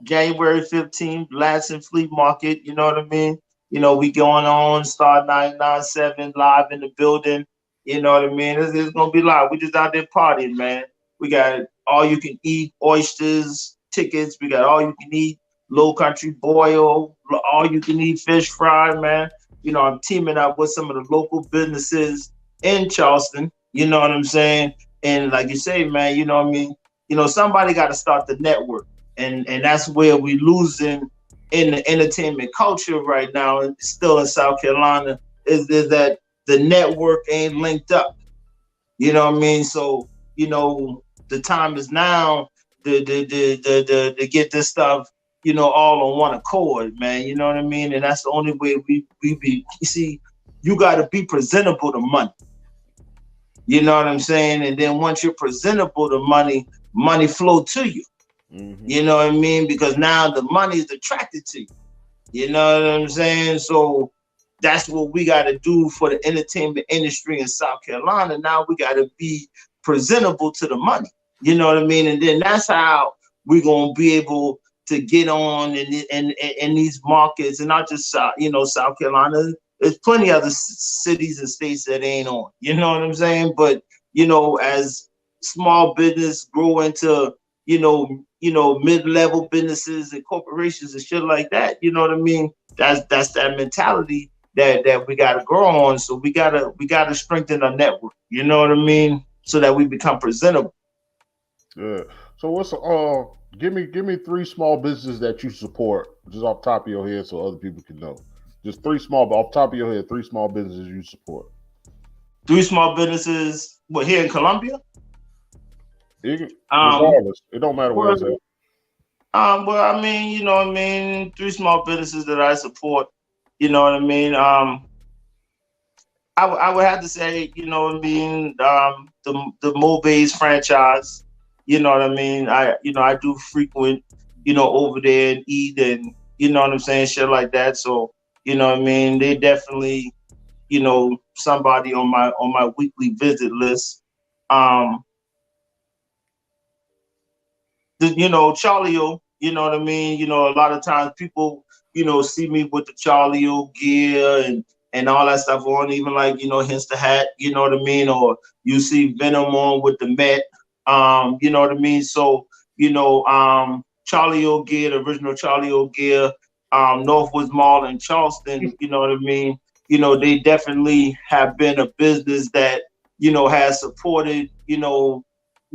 Speaker 3: January 15th, Lansing Flea Market. You know what I mean? You know, we going on, Star 997 live in the building. You know what I mean? It's going to be live. We just out there partying, man. We got all you can eat oysters, tickets. We got all you can eat Low Country boil, all you can eat fish fry, man. You know, I'm teaming up with some of the local businesses in Charleston. You know what I'm saying? And like you say, man, you know what I mean? You know, somebody got to start the network. And that's where we losing in the entertainment culture right now, and still in South Carolina, is that the network ain't linked up. You know what I mean? So, you know, the time is now to get this stuff, you know, all on one accord, man. You know what I mean? And that's the only way we be. You see, you got to be presentable to money. You know what I'm saying? And then once you're presentable to money flow to you. Mm-hmm. You know what I mean? Because now the money is attracted to you. You know what I'm saying? So that's what we got to do for the entertainment industry in South Carolina. Now we got to be presentable to the money. You know what I mean? And then that's how we're going to be able to get on in these markets, and not just South Carolina. There's plenty of other cities and states that ain't on. You know what I'm saying? But, you know, as small business grow into, you know, mid-level businesses and corporations and shit like that. You know what I mean? That's that mentality that we got to grow on. So we gotta strengthen our network. You know what I mean? So that we become presentable.
Speaker 2: Yeah. So what's give me 3 small businesses that you support, just off the top of your head, so other people can know. Just 3 small, off the top of your head, 3 small businesses you support.
Speaker 3: 3 small businesses. What, here in Columbia?
Speaker 2: Regardless, it don't matter where it's at.
Speaker 3: Well, I mean, you know what I mean? 3 small businesses that I support. You know what I mean? I would have to say, you know what I mean? The Mobays franchise. You know what I mean? I do frequent, you know, over there and eat, and you know what I'm saying, shit like that. So, you know what I mean? They definitely, you know, somebody on my weekly visit list. You know, Charlie-O, you know what I mean? You know, a lot of times people, you know, see me with the Charlie-O gear and all that stuff on, even like, you know, hence the hat, you know what I mean? Or you see Venom on with the Met, you know what I mean? So, you know, Charlie-O gear, the original Charlie-O gear, Northwoods Mall in Charleston, you know what I mean? You know, they definitely have been a business that, you know, has supported, you know,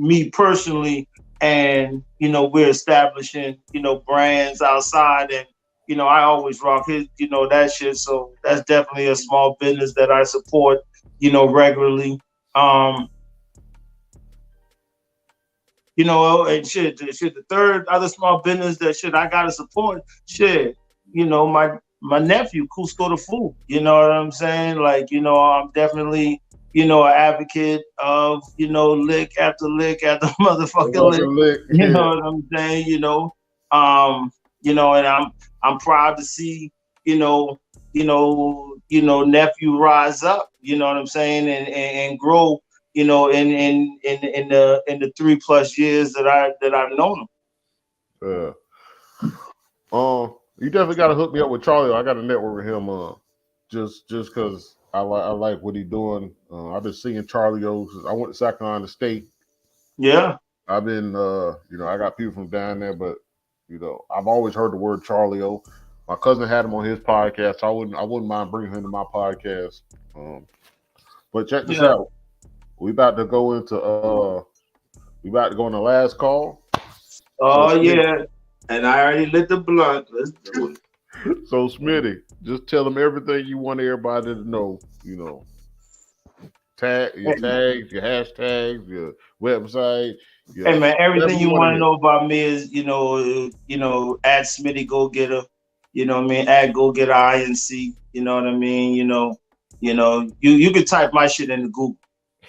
Speaker 3: me personally, and we're establishing brands outside, and I always rock his that shit. So that's definitely a small business that I support regularly. And shit, the third other small business that shit I gotta support, shit, my nephew, Cusco the Fool. You know what I'm saying? Like, I'm definitely, an advocate of, lick after motherfucking lick. You know what I'm saying? And I'm proud to see, nephew rise up, you know what I'm saying, and grow, in the 3+ years that I've known him.
Speaker 2: You definitely got to hook me up with Charlie. I got to network with him. Just because I like what he's doing. I've been seeing Charlie O. I went to South Carolina State.
Speaker 3: Yeah.
Speaker 2: I've been, I got people from down there, but I've always heard the word Charlie O. My cousin had him on his podcast. So I wouldn't mind bringing him to my podcast. But check this out. We about to go into the last call.
Speaker 3: Oh, so, yeah. And I already lit the blunt. Let's do it.
Speaker 2: So Smitty, just tell them everything you want everybody to know. Tag your tags, your hashtags, your website.
Speaker 3: Hey man, everything you want to know about me is, at Smitty Go Getter. You know what I mean? At Go Getter INC. You know what I mean? You could type my shit into Google.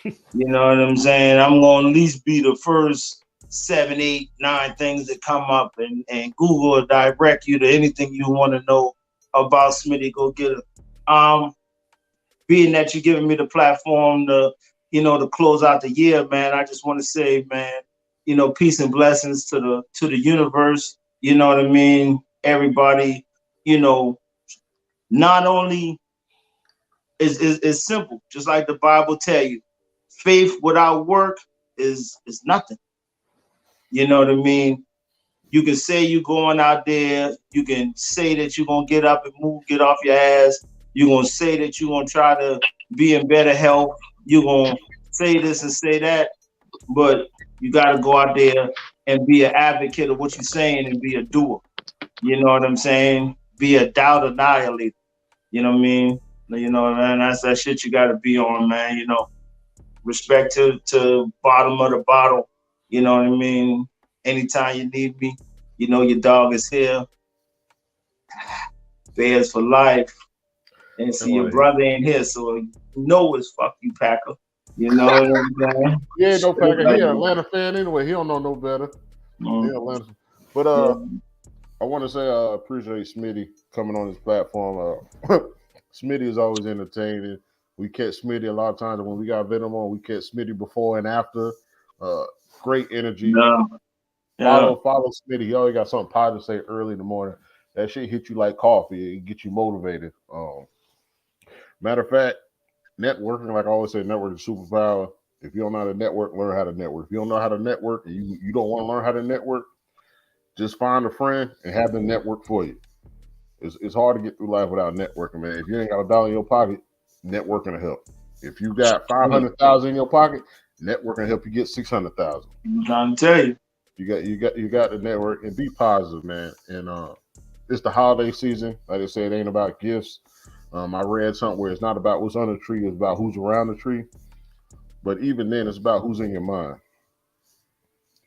Speaker 3: You know what I'm saying? I'm gonna at least be the first 7, 8, 9 things that come up, and Google will direct you to anything you want to know about Smitty Go Getter. Being that you're giving me the platform to, to close out the year, man, I just want to say, man, peace and blessings to the universe. You know what I mean? Everybody, not only is simple, just like the Bible tell you, faith without work is nothing. You know what I mean? You can say you're going out there. You can say that you're going to get up and move, get off your ass. You're going to say that you're going to try to be in better health. You're going to say this and say that. But you got to go out there and be an advocate of what you're saying and be a doer. You know what I'm saying? Be a doubt annihilator. You know what I mean? Man, that's that shit you got to be on, man. Respect to bottom of the bottle. You know what I mean? Anytime you need me, your dog is here. Bears for life. And see, your brother ain't here, so it's fuck you, Packer. You know what I'm saying?
Speaker 2: Yeah, no Packer. He an Atlanta fan anyway. He don't know no better. Atlanta. But I want to say I appreciate Smitty coming on this platform. Smitty is always entertaining. We catch Smitty a lot of times when we got Venom on. We catch Smitty before and after. Great energy. Follow Smitty. He always got something positive to say early in the morning. That shit hit you like coffee. It get you motivated. Matter of fact, networking, like I always say, network is superpower. If you don't know how to network, learn how to network. If you don't know how to network and you don't want to learn how to network, just find a friend and have them network for you. It's hard to get through life without networking, man. If you ain't got $1 in your pocket, networking will help. If you got 500,000 in your pocket, networking will help you get 600,000.
Speaker 3: I'm trying to tell you.
Speaker 2: You got to network and be positive, man. And it's the holiday season. Like I said, it ain't about gifts. I read something where it's not about what's under the tree, it's about who's around the tree. But even then, it's about who's in your mind.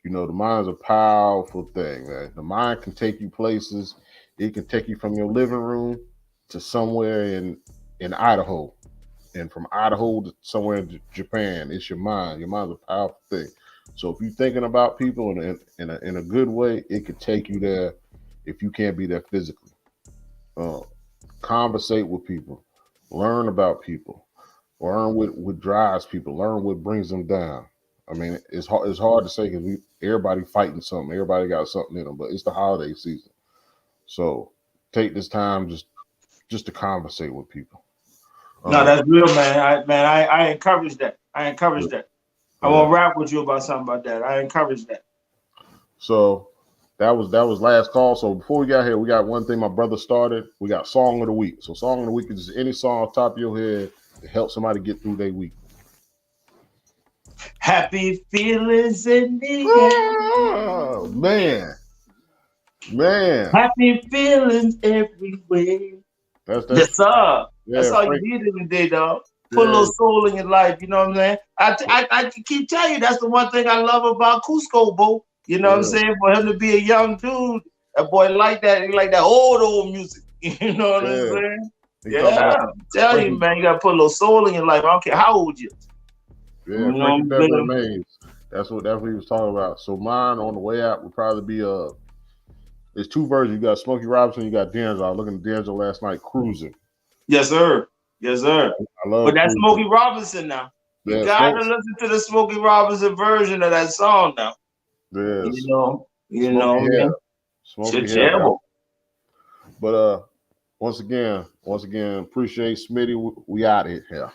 Speaker 2: The mind's a powerful thing, man. The mind can take you places. It can take you from your living room to somewhere in Idaho. And from Idaho to somewhere in Japan. It's your mind. Your mind's a powerful thing. So if you're thinking about people in a good way, it could take you there if you can't be there physically. Conversate with people. Learn about people. Learn what drives people. Learn what brings them down. I mean, it's hard to say because everybody fighting something. Everybody got something in them, but it's the holiday season. So take this time just to conversate with people.
Speaker 3: No, that's real, man. I encourage that. I want to rap with you about something about that. I encourage that.
Speaker 2: So that was last call. So before we got here, we got one thing my brother started. We got Song of the Week. So Song of the Week is just any song off the top of your head to help somebody get through their week.
Speaker 3: Happy feelings in the air.
Speaker 2: Oh, man.
Speaker 3: Happy feelings everywhere.
Speaker 2: That's
Speaker 3: Yes, sir. That's
Speaker 2: yeah,
Speaker 3: all you
Speaker 2: Frank.
Speaker 3: needed today, dog. Put a
Speaker 2: Yeah,
Speaker 3: little soul in your life. You know what I'm saying? I keep telling you that's the one thing I love about Cusco, bro. You know what I'm
Speaker 2: yeah,
Speaker 3: saying? For him to be a young dude, that boy like that. He like that old music. You know what I'm
Speaker 2: yeah.
Speaker 3: saying?
Speaker 2: He talking
Speaker 3: Yeah.
Speaker 2: about
Speaker 3: Tell you,
Speaker 2: Frankie.
Speaker 3: man, you gotta put a little soul in your life. I don't care how old you.
Speaker 2: Yeah,
Speaker 3: You know,
Speaker 2: Frankie Beverly Mays. That's what he was talking about. So mine on the way out would probably be there's two versions. You got Smokey Robinson, you got Denzel. I was looking at Denzel last night cruising.
Speaker 3: yes, sir. Yes, sir.
Speaker 2: I love
Speaker 3: But that's
Speaker 2: cruising.
Speaker 3: Smokey Robinson now. You
Speaker 2: Yeah,
Speaker 3: gotta
Speaker 2: Smoke.
Speaker 3: listen to the Smokey Robinson version of that song now.
Speaker 2: Yes.
Speaker 3: You
Speaker 2: Smokey
Speaker 3: know,
Speaker 2: Hair.
Speaker 3: man.
Speaker 2: Smokey Hair.
Speaker 3: Terrible.
Speaker 2: But once again, appreciate Smitty. We out of here.